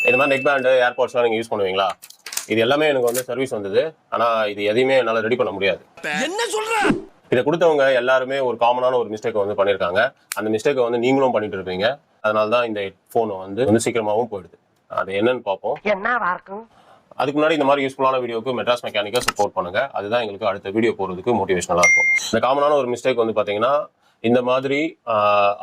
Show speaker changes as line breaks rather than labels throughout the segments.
இந்த மாதிரி neck band ஏர்பாட்ஸ்லாம் நீங்கள் யூஸ் பண்ணுவீங்களா? இது எல்லாமே எனக்கு வந்து சர்வீஸ் வந்தது. ஆனால் இது எதையுமே என்னால் ரெடி பண்ண முடியாது.
என்ன சொல்ற?
இதை கொடுத்தவங்க எல்லாருமே ஒரு காமனான ஒரு மிஸ்டேக்கை வந்து பண்ணியிருக்காங்க. அந்த மிஸ்டேக்கை வந்து நீங்களும் பண்ணிட்டு இருப்பீங்க. அதனால தான் இந்த ஹெட்ஃபோன் வந்து சீக்கிரமாகவும் போயிடுது. அது என்னன்னு பார்ப்போம்.
என்னவா இருக்கும்?
அதுக்கு முன்னாடி இந்த மாதிரி யூஸ்ஃபுல்லான வீடியோக்கு மெட்ராஸ் மெக்கானிக்கை சப்போர்ட் பண்ணுங்க. அதுதான் எங்களுக்கு அடுத்த வீடியோ போகிறதுக்கு மோட்டிவேஷனலாக இருக்கும். இந்த காமனான ஒரு மிஸ்டேக் வந்து பார்த்தீங்கன்னா, இந்த மாதிரி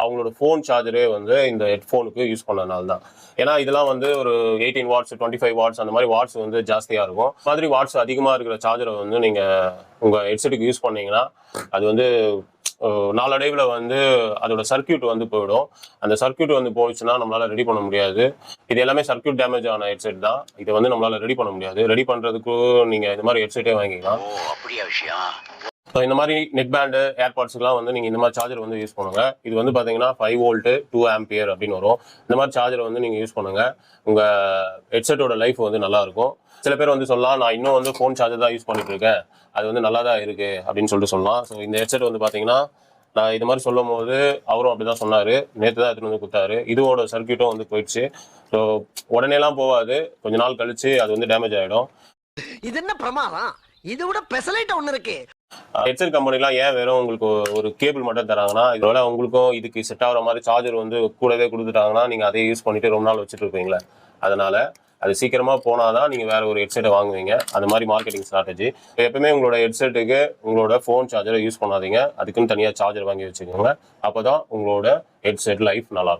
அவங்களோட ஃபோன் சார்ஜரே வந்து இந்த ஹெட்ஃபோனுக்கு யூஸ் பண்ணதுனால தான். ஏன்னா இதெல்லாம் வந்து ஒரு 18 வாட்ஸ் 25 வாட்ஸ் அந்த மாதிரி வாட்ஸ் வந்து ஜாஸ்தியாக இருக்கும். மாதிரி வாட்ஸ் அதிகமாக இருக்கிற சார்ஜரை வந்து நீங்கள் உங்கள் ஹெட்செட்டுக்கு யூஸ் பண்ணீங்கன்னா அது வந்து நாளடைவில் வந்து அதோட சர்க்கியூட் வந்து போயிடும். அந்த சர்க்கியூட் வந்து போயிடுச்சுன்னா நம்மளால ரெடி பண்ண முடியாது. இது எல்லாமே சர்க்கியூட் டேமேஜ் ஆன ஹெட்செட் தான். இதை வந்து நம்மளால ரெடி பண்ண முடியாது. ரெடி பண்ணுறதுக்கு நீங்கள் இந்த மாதிரி ஹெட்செட்டே வாங்கிக்கலாம்.
அப்படியா விஷயம்?
ஸோ இந்த மாதிரி நெக் பேண்டு ஏர்பாட்ஸ்க்குலாம் வந்து நீங்கள் இந்த மாதிரி சார்ஜர் வந்து யூஸ் பண்ணுங்க. இது வந்து பார்த்தீங்கன்னா 5 வோல்ட்டு 2 ஆம்பியர் அப்படின்னு வரும். இந்த மாதிரி சார்ஜரை வந்து நீங்கள் யூஸ் பண்ணுங்க. உங்கள் ஹெட்செட்டோட லைஃப் வந்து நல்லா இருக்கும். சில பேர் வந்து சொல்லலாம், நான் இன்னும் வந்து ஃபோன் சார்ஜர் தான் யூஸ் பண்ணிட்டு இருக்கேன், அது வந்து நல்லா தான் இருக்கு அப்படின்னு சொல்லிட்டு சொல்லலாம். ஸோ இந்த ஹெட்செட் வந்து பார்த்தீங்கன்னா நான் இது மாதிரி சொல்லும் போது அவரும் அப்படி தான் சொன்னார். நேற்று தான் எடுத்துகிட்டு வந்து கொடுத்தாரு. இதோட சர்க்கியூட்டும் வந்து போயிடுச்சு. ஸோ உடனேலாம் போகாது, கொஞ்ச நாள் கழிச்சு அது வந்து டேமேஜ் ஆகிடும்.
இது என்ன பிரமாதம்? இதை விட பெசலைட் ஒன்று இருக்கு.
ஹெட்செட் கம்பெனிலாம் ஏன் வெறும் உங்களுக்கு ஒரு கேபிள் மட்டும் தராங்கன்னா, இதோட உங்களுக்கும் இதுக்கு செட் ஆகிற மாதிரி சார்ஜர் வந்து கூடவே கொடுத்துட்டாங்கன்னா நீங்கள் அதை யூஸ் பண்ணிட்டு ரொம்ப நாள் வச்சுட்டு இருப்பீங்களே. அதனால அது சீக்கிரமா போனாதான் நீங்க வேற ஒரு ஹெட்செட்டை வாங்குவீங்க. அந்த மாதிரி மார்க்கெட்டிங் ஸ்ட்ராட்டஜி. எப்பவுமே உங்களோட ஹெட்செட்டுக்கு உங்களோட ஃபோன் சார்ஜரை யூஸ் பண்ணாதீங்க. அதுக்குன்னு தனியாக சார்ஜர் வாங்கி வச்சுக்கோங்க. அப்போதான் உங்களோட ஹெட்செட் லைஃப் நல்லா இருக்கும்.